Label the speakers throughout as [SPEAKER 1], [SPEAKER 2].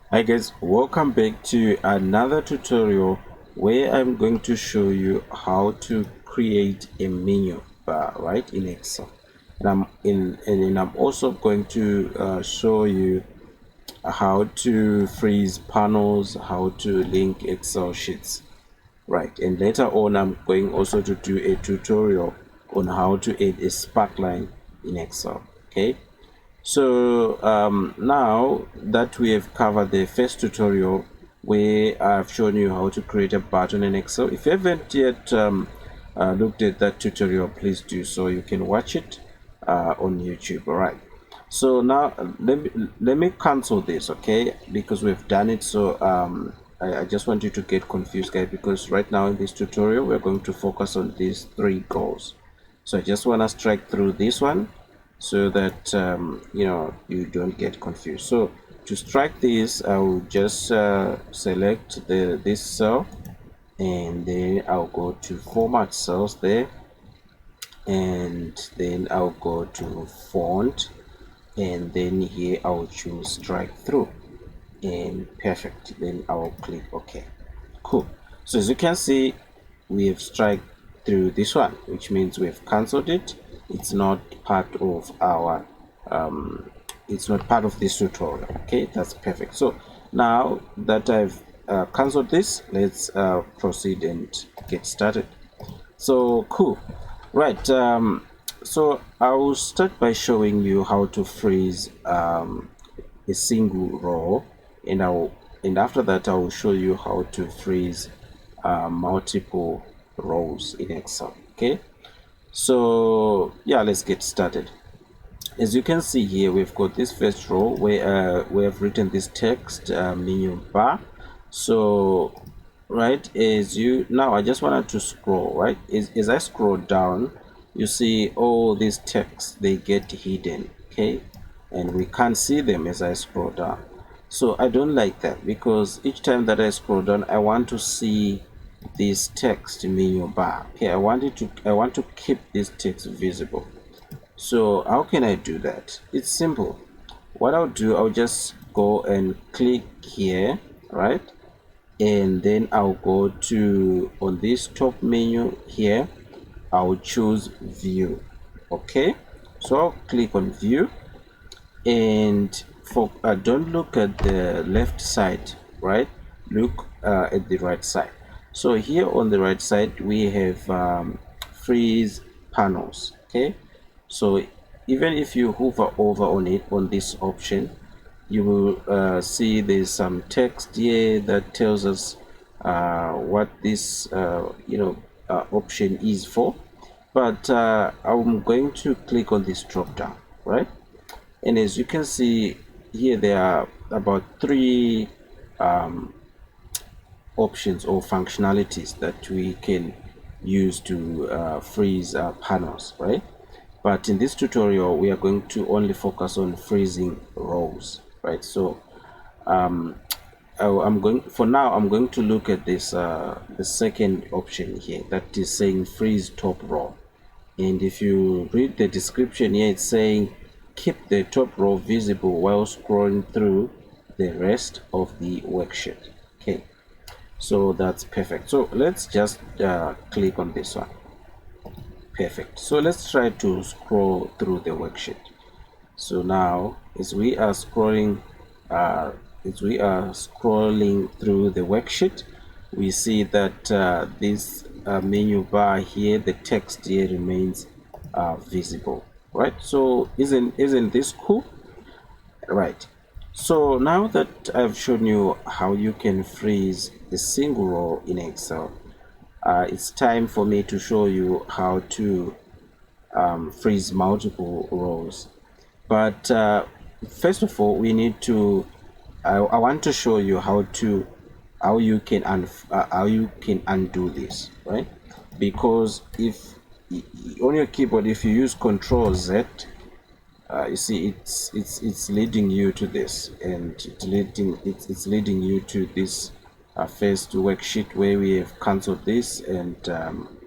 [SPEAKER 1] Hi guys, welcome back to another tutorial where I'm going to show you how to create a menu bar right in Excel. And I'm also going to show you how to freeze panels, how to link Excel sheets, right? And later on I'm going also to do a tutorial on how to add a sparkline in Excel. Okay, so now that we have covered the first tutorial where I've shown you how to create a button in Excel, if you haven't yet looked at that tutorial, please do so. You can watch it on YouTube. All right. So now let me cancel this, okay? Because we've done it. So I just want you to get confused, guys, because right now in this tutorial we're going to focus on these three goals. So I just want to strike through this one so that you don't get confused. So to strike this, I will just select this cell, and then I'll go to format cells there, and then I'll go to font, and then here I'll choose strike through, and perfect. Then I'll click OK. Cool. So as you can see, we have strike through this one, which means we've cancelled it. It's not part of our it's not part of this tutorial. Okay, that's perfect. So now that I've cancelled this, let's proceed and get started. So cool, right? So I will start by showing you how to freeze a single row, and after that I will show you how to freeze multiple rows in Excel. Okay, so yeah, let's get started. As you can see here, we've got this first row where we have written this text menu bar. So right, as you now I just wanted to scroll, right? As I scroll down, you see all these texts, they get hidden, okay, and we can't see them as I scroll down. So I don't like that, because each time that I scroll down, I want to see this text menu bar. Okay, I want to keep this text visible. So how can I do that? It's simple. What I'll do, I'll just go and click here, right? And then I'll go to, on this top menu here, I'll choose view. Okay, so I'll click on view, and for don't look at the left side, right? Look at the right side. So here on the right side we have freeze panels. Okay, so even if you hover over on it, on this option, you will see there's some text here that tells us what this option is for. But I'm going to click on this drop down, right? And as you can see here, there are about three options or functionalities that we can use to freeze panels, right? But in this tutorial we are going to only focus on freezing rows, right? So I'm going to look at this the second option here, that is saying freeze top row. And if you read the description here, it's saying keep the top row visible while scrolling through the rest of the worksheet. Okay, so that's perfect. So let's just click on this one. Perfect. So let's try to scroll through the worksheet. So now as we are scrolling through the worksheet, we see that this menu bar here, the text here remains visible, right? So isn't this cool? Right. So now that I've shown you how you can freeze a single row in Excel, it's time for me to show you how to freeze multiple rows. But first of all, we need to I want to show you how you can undo this, right? Because if on your keyboard, if you use Control Z, you see it's leading you to this, and it's leading you to this first worksheet where we have cancelled this, and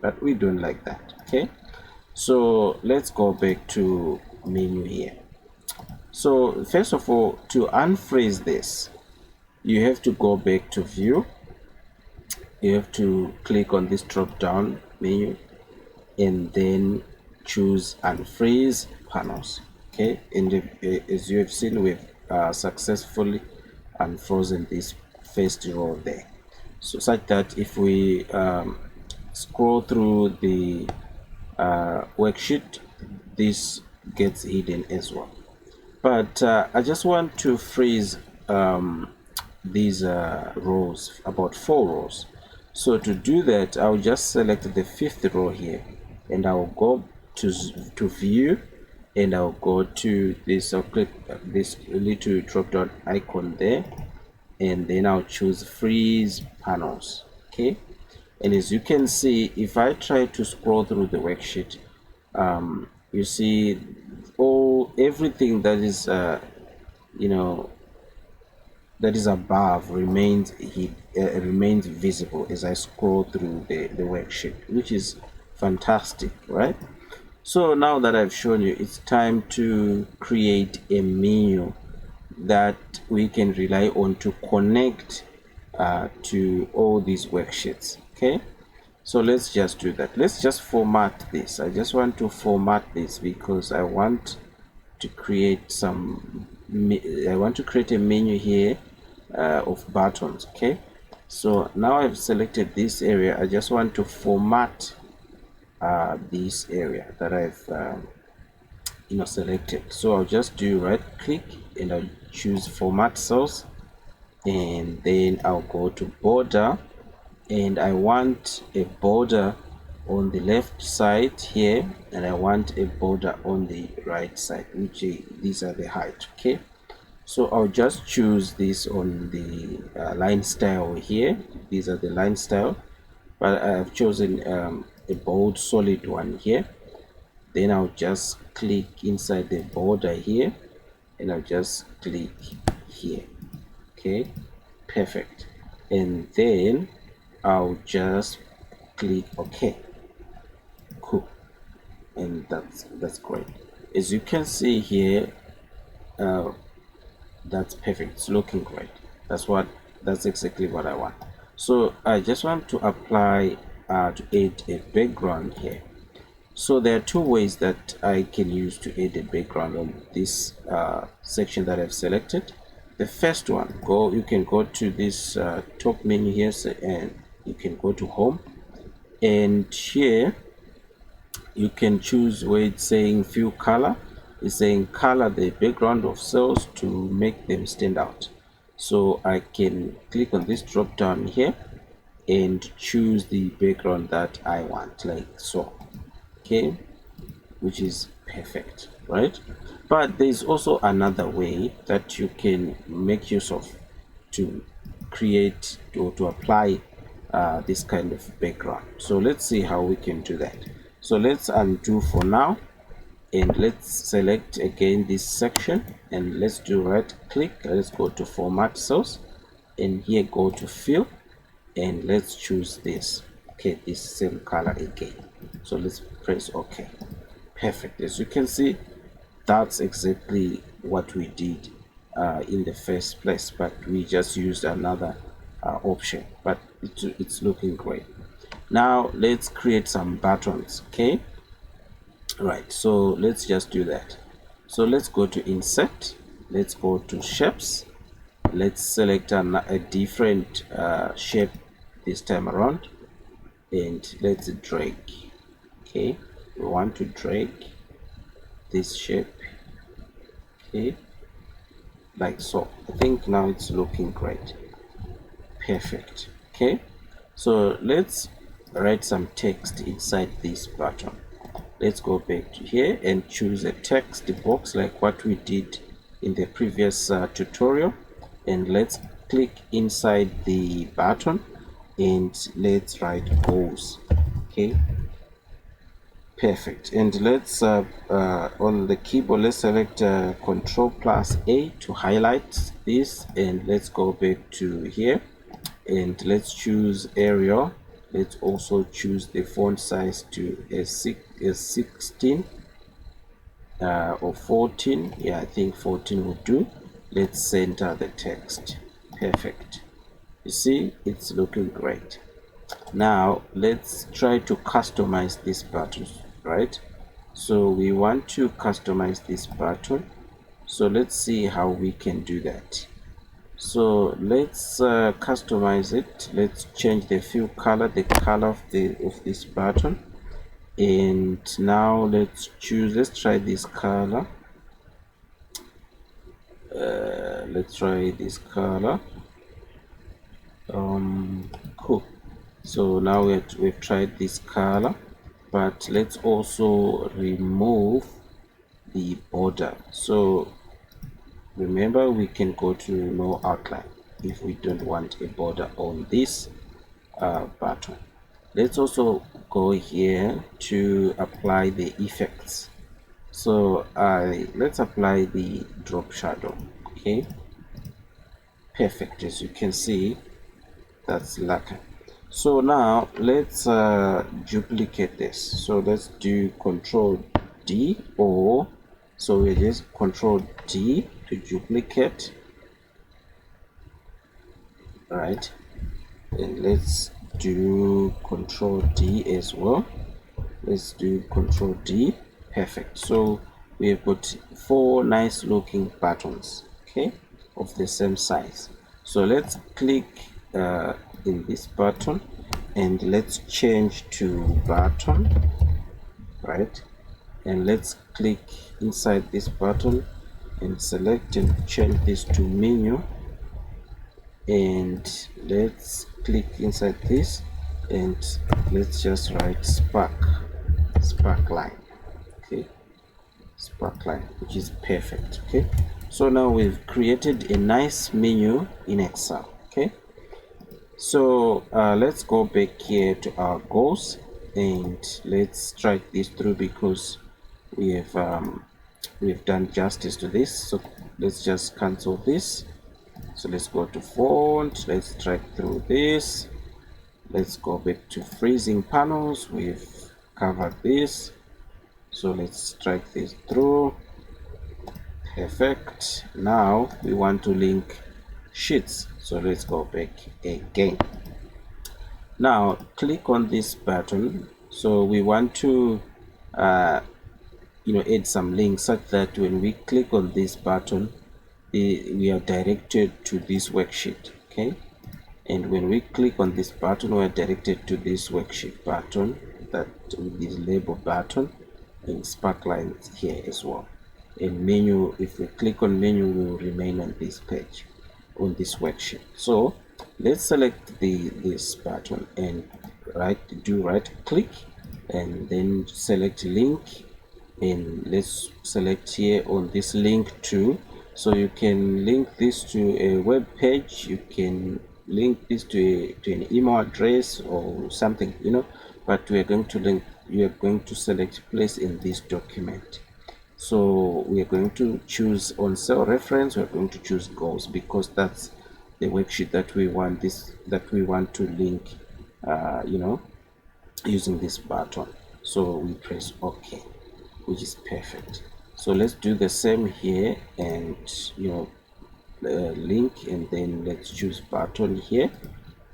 [SPEAKER 1] but we don't like that. Okay, so let's go back to menu here. So first of all, to unfreeze this, you have to go back to view. You have to click on this drop down menu and then choose unfreeze panels. Okay, and as you have seen, we've successfully unfrozen this first row there, so such that if we scroll through the worksheet, this gets hidden as well. But I just want to freeze these rows, about 4 rows. So to do that, I'll just select the 5th row here, and I'll go to view, and I'll go to this. I'll click this little drop down icon there, and then I'll choose freeze panels. Okay, and as you can see, if I try to scroll through the worksheet, you see everything that is you know that is above remains remains visible as I scroll through the worksheet, which is fantastic, right? So now that I've shown you, it's time to create a menu that we can rely on to connect to all these worksheets. Okay, so let's just do that. Let's just format this. I just want to format this because I want to create a menu here of buttons. Okay, so now I've selected this area. I just want to format this area that I've selected. So I'll just do right click and I'll choose format cells, and then I'll go to border, and I want a border on the left side here, and I want a border on the right side, which these are the height. Okay, so I'll just choose this on the line style here. These are the line style, but I've chosen a bold solid one here. Then I'll just click inside the border here, and I'll just click here. Okay, perfect. And then I'll just click OK. Cool. And that's great. As you can see here, that's perfect. It's looking great. That's exactly what I want. So I just want to apply to add a background here. So there are 2 ways that I can use to add a background on this section that I've selected. The first one, you can go to this top menu here, and you can go to home, and here you can choose where it's saying fill color. It's saying color the background of cells to make them stand out. So I can click on this drop down here and choose the background that I want, like so. Okay, which is perfect, right? But there's also another way that you can make use of to create or to apply this kind of background. So let's see how we can do that. So let's undo for now, and let's select again this section, and let's do right click. Let's go to format cells, and here go to fill, and let's choose this. Okay, this same color again. So let's press OK. Perfect. As you can see, that's exactly what we did in the first place, but we just used another option, but it's looking great. Now let's create some buttons. Okay, right, so let's just do that. So let's go to insert, let's go to shapes, let's select a different shape this time around, and let's drag. Okay, we want to drag this shape, okay, like so. I think now it's looking great. Perfect. Okay, so let's write some text inside this button. Let's go back to here and choose a text box like what we did in the previous tutorial, and let's click inside the button and let's write goals. Okay, perfect. And let's on the keyboard, let's select Control plus A to highlight this, and let's go back to here and let's choose Arial. Let's also choose the font size to a 16 or 14. Yeah, I think 14 will do. Let's center the text. Perfect. You see, it's looking great. Now let's try to customize this button, right? So we want to customize this button, so let's see how we can do that. So let's customize it. Let's change the fill color, the color of this button, and now let's try this color. Let's try this color. Cool. So now we've tried this color, but let's also remove the border. So remember, we can go to no outline if we don't want a border on this button. Let's also go here to apply the effects. So let's apply the drop shadow. Okay, perfect. As you can see, that's lucky. So now let's duplicate this. So let's do Control D, or so we just Control D to duplicate, right? And let's do Control D as well. Let's do Control D. Perfect. So we have got 4 nice looking buttons, okay, of the same size. So let's click in this button and let's change to button, right? And let's click inside this button and select and change this to menu, and let's click inside this and let's just write Sparkline. Okay, Sparkline, which is perfect. Okay, so now we've created a nice menu in Excel. Okay, so let's go back here to our goals and let's strike this through, because we've done justice to this. So let's just cancel this. So let's go to font, let's strike through this. Let's go back to freezing panels. We've covered this, so let's strike this through. Perfect. Now we want to link sheets, so let's go back again. Now click on this button. So we want to add some links such that when we click on this button, we are directed to this worksheet. Okay, and when we click on this button, we are directed to this worksheet button, that with this label button, and Sparkline here as well. And menu, if we click on menu, we will remain on this page, on this worksheet. So let's select this button and right click and then select link, and let's select here on this link to. So you can link this to a web page, you can link this to an email address or something, but we are going to select place in this document. So we are going to choose on cell reference, we are going to choose goals, because that's the worksheet that we want to link using this button. So we press OK, which is perfect. So let's do the same here, and link, and then let's choose button here,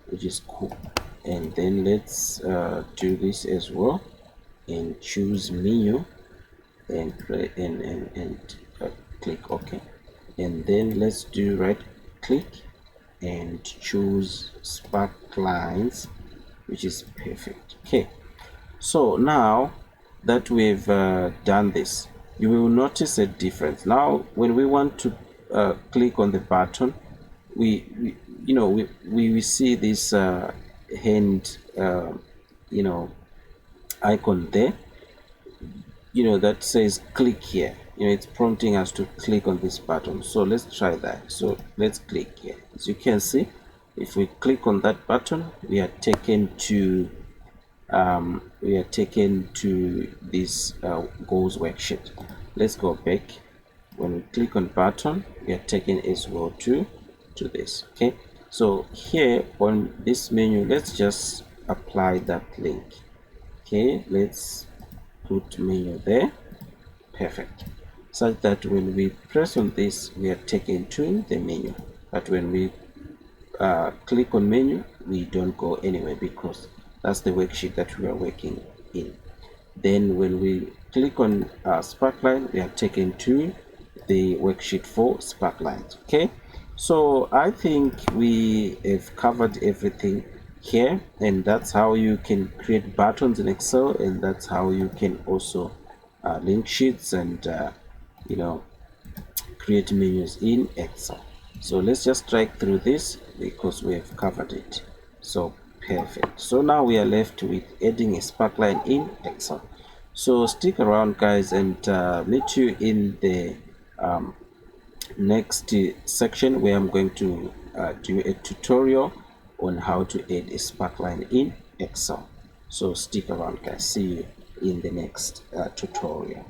[SPEAKER 1] which is cool. And then let's do this as well and choose menu and click OK. And then let's do right click and choose Sparklines, which is perfect. Okay, so now that we've done this, you will notice a difference. Now when we want to click on the button, we see this hand icon there, that says click here. It's prompting us to click on this button. So let's try that. So let's click here. As you can see, if we click on that button, we are taken to this goals worksheet. Let's go back. When we click on button, we are taken as well to this. Okay, so here on this menu, let's just apply that link. Okay, let's put menu there. Perfect. Such that when we press on this, we are taken to the menu, but when we click on menu, we don't go anywhere because that's the worksheet that we are working in. Then when we click on Sparkline, we are taken to the worksheet for Sparklines. Okay, so I think we have covered everything here, and that's how you can create buttons in Excel, and that's how you can also link sheets and you know, create menus in Excel. So let's just drag through this because we have covered it. So perfect. So now we are left with adding a sparkline in Excel. So stick around, guys, and meet you in the next section where I'm going to do a tutorial on how to add a sparkline in Excel. So stick around, guys. See you in the next tutorial.